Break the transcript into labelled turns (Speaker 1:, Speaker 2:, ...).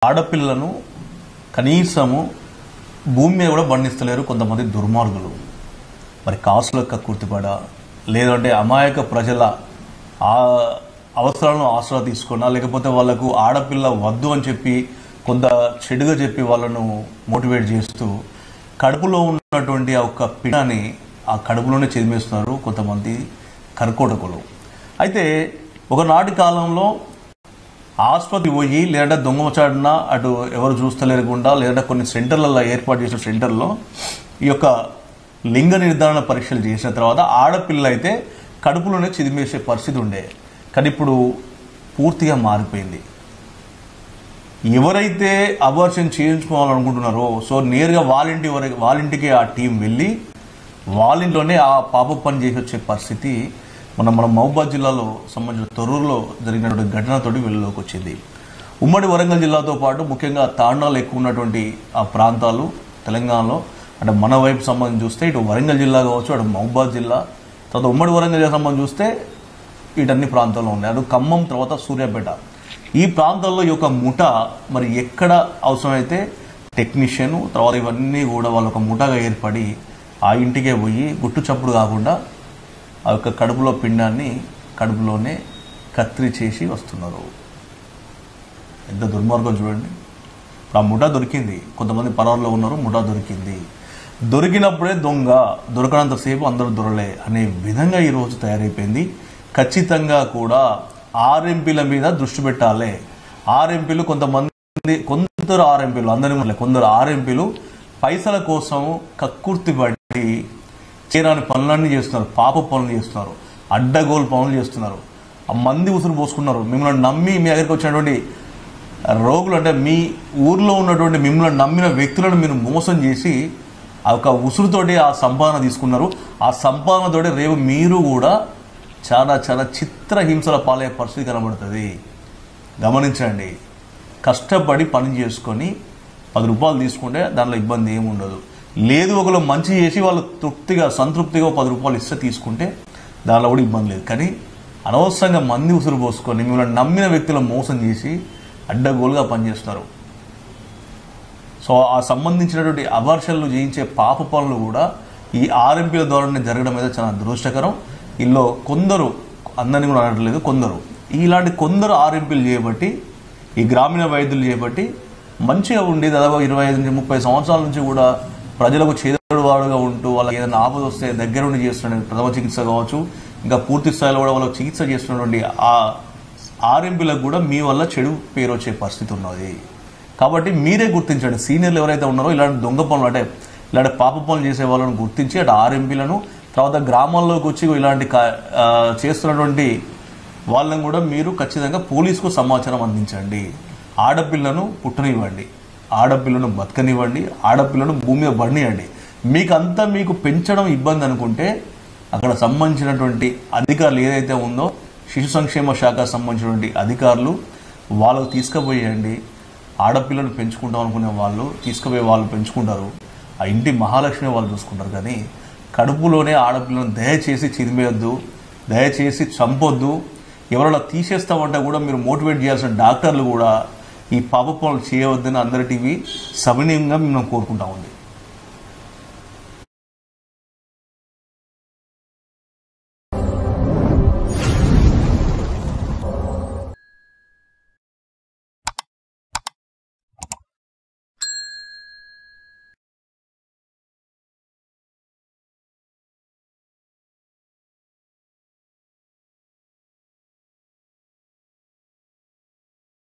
Speaker 1: ఆడపిల్లను కనీసము భూమి మీద కూడా బండిస్తలేరు కొంతమంది దుర్మార్గులు. మరి కాసులకు కక్కుర్తిపడా లేదంటే అమాయక ప్రజల అవసరాలను ఆసరా తీసుకున్నా లేకపోతే వాళ్ళకు ఆడపిల్ల వద్దు అని చెప్పి కొంత చెడుగా చెప్పి వాళ్ళను మోటివేట్ చేస్తూ కడుపులో ఉన్నటువంటి ఆ ఒక్క పిడాని ఆ కడుపులోనే చెదిమేస్తున్నారు కొంతమంది కర్కోటకులు. అయితే ఒకనాటి కాలంలో ఆసుపత్రి పోయి లేదంటే దొంగచాడిన అటు ఎవరు చూస్తలేకుండా లేదంటే కొన్ని సెంటర్లలో ఏర్పాటు చేసిన సెంటర్లో ఈ యొక్క లింగ నిర్ధారణ పరీక్షలు చేసిన తర్వాత ఆడపిల్ల అయితే కడుపులోనే చిదిమేసే పరిస్థితి ఉండే. కానీ ఇప్పుడు పూర్తిగా మారిపోయింది. ఎవరైతే అబార్షన్ చేయించుకోవాలనుకుంటున్నారో సో నేరుగా వాళ్ళింటికి ఆ టీం వెళ్ళి వాళ్ళింట్లోనే ఆ పాప పని చేసి వచ్చే పరిస్థితి మన మహబూబాద్ జిల్లాలో సంబంధించిన తొర్రూరులో జరిగినటువంటి ఘటనతోటి వెలుగులోకి వచ్చింది. ఉమ్మడి వరంగల్ జిల్లాతో పాటు ముఖ్యంగా తాండాలు ఎక్కువ ఉన్నటువంటి ఆ ప్రాంతాలు తెలంగాణలో అంటే మన వైపు సంబంధించి చూస్తే ఇటు వరంగల్ జిల్లా కావచ్చు, అటు మహబూబాద్ జిల్లా, తర్వాత ఉమ్మడి వరంగల్ జిల్లా సంబంధించి చూస్తే వీటన్ని ప్రాంతాల్లో ఉన్నాయి. అటు ఖమ్మం, తర్వాత సూర్యాపేట, ఈ ప్రాంతాల్లో ఈ యొక్క ముఠ మరి ఎక్కడ అవసరమైతే టెక్నీషియన్ తర్వాత ఇవన్నీ కూడా వాళ్ళ ఒక ముఠాగా ఏర్పడి ఆ ఇంటికే పోయి గుట్టు చప్పుడు కాకుండా ఆ యొక్క కడుపులో పిండాన్ని కడుపులోనే కత్తిరి చేసి వస్తున్నారు. ఎంత దుర్మార్గం చూడండి. ఆ ముఠా దొరికింది, కొంతమంది పరారులో ఉన్నారు, ముఠా దొరికింది. దొరికినప్పుడే దొంగ, దొరకనంతసేపు అందరూ దొరలే అనే విధంగా ఈరోజు తయారైపోయింది. ఖచ్చితంగా కూడా ఆర్ఎంపీల మీద దృష్టి పెట్టాలి. ఆర్ఎంపీలు కొందరు ఆర్ఎంపీలు అందరినీ కొందరు ఆర్ఎంపీలు పైసల కోసం కక్కుర్తి పడి చేరాని పనులన్నీ చేస్తున్నారు, పాప పనులు చేస్తున్నారు, అడ్డగోలు పనులు చేస్తున్నారు. ఆ మంది ఉసురు పోసుకున్నారు. మిమ్మల్ని నమ్మి మీ దగ్గరికి వచ్చినటువంటి రోగులు అంటే మీ ఊర్లో ఉన్నటువంటి మిమ్మల్ని నమ్మిన వ్యక్తులను మీరు మోసం చేసి ఆ ఒక ఉసురుతోటి ఆ సంపాదన తీసుకున్నారు. ఆ సంపాదనతోటి రేపు మీరు కూడా చాలా చాలా చిత్రహింసల పాలయ్యే పరిస్థితి కనబడుతుంది. గమనించండి. కష్టపడి పని చేసుకొని 10 రూపాయలు తీసుకుంటే దాంట్లో ఇబ్బంది ఏమి ఉండదు. లేదు ఒకరు మంచి చేసి వాళ్ళు సంతృప్తిగా 10 రూపాయలు ఇస్తే తీసుకుంటే దానిలో కూడా ఇబ్బంది లేదు. కానీ అనవసరంగా మంది ఉసురు పోసుకొని మిమ్మల్ని నమ్మిన వ్యక్తులను మోసం చేసి అడ్డగోలుగా పనిచేస్తున్నారు. సో ఆ సంబంధించినటువంటి అబార్షన్లు చేయించే పాప పనులు కూడా ఈ ఆర్ఎంపీల ద్వారానే జరగడం అనేది చాలా దురదృష్టకరం. ఇందులో కొందరు, అందరినీ కూడా అనట్లేదు, ఇలాంటి కొందరు ఆర్ఎంపీలు చేయబట్టి ఈ గ్రామీణ వైద్యులు చేయబట్టి మంచిగా ఉండి దాదాపు 25-30 సంవత్సరాల నుంచి కూడా ప్రజలకు చేదోడువాడుగా ఉంటూ వాళ్ళకి ఏదైనా ఆపద వస్తే దగ్గరుండి చేస్తున్న ప్రథమ చికిత్స కావచ్చు, ఇంకా పూర్తి స్థాయిలో కూడా వాళ్ళకి చికిత్స చేస్తున్నటువంటి ఆ ఆర్ఎంపీలకు కూడా మీ వల్ల చెడు పేరు వచ్చే పరిస్థితి ఉన్నది. కాబట్టి మీరే గుర్తించండి. సీనియర్లు ఎవరైతే ఉన్నారో ఇలాంటి దొంగ పనులు అంటే ఇలాంటి పాప పనులు చేసే వాళ్ళని గుర్తించి అటు ఆర్ఎంపీలను తర్వాత గ్రామాల్లోకి వచ్చి ఇలాంటి చేస్తున్నటువంటి వాళ్ళని కూడా మీరు ఖచ్చితంగా పోలీసుకు సమాచారం అందించండి. ఆడపిల్లను పుట్టనివ్వండి, ఆడపిల్లను బతకనివ్వండి, ఆడపిల్లను భూమి మీద బండియండి. మీకు పెంచడం ఇబ్బంది అనుకుంటే అక్కడ సంబంధించినటువంటి అధికారులు ఏదైతే ఉందో శిశు సంక్షేమ శాఖ సంబంధించినటువంటి అధికారులు వాళ్ళకు తీసుకుపోయండి. ఆడపిల్లను పెంచుకుంటాం అనుకునే వాళ్ళు తీసుకుపోయి వాళ్ళు పెంచుకుంటారు. ఆ ఇంటి మహాలక్ష్మి వాళ్ళు చూసుకుంటారు. కానీ కడుపులోనే ఆడపిల్లను దయచేసి చిదిమేయొద్దు, దయచేసి చంపొద్దు. ఎవరైనా తీసేస్తామంటే కూడా మీరు మోటివేట్ చేయాల్సిన డాక్టర్లు కూడా ఈ పాప పనులు చేయవద్దని అందరి టీవీ సవినయంగా మేము కోరుకుంటా ఉంది.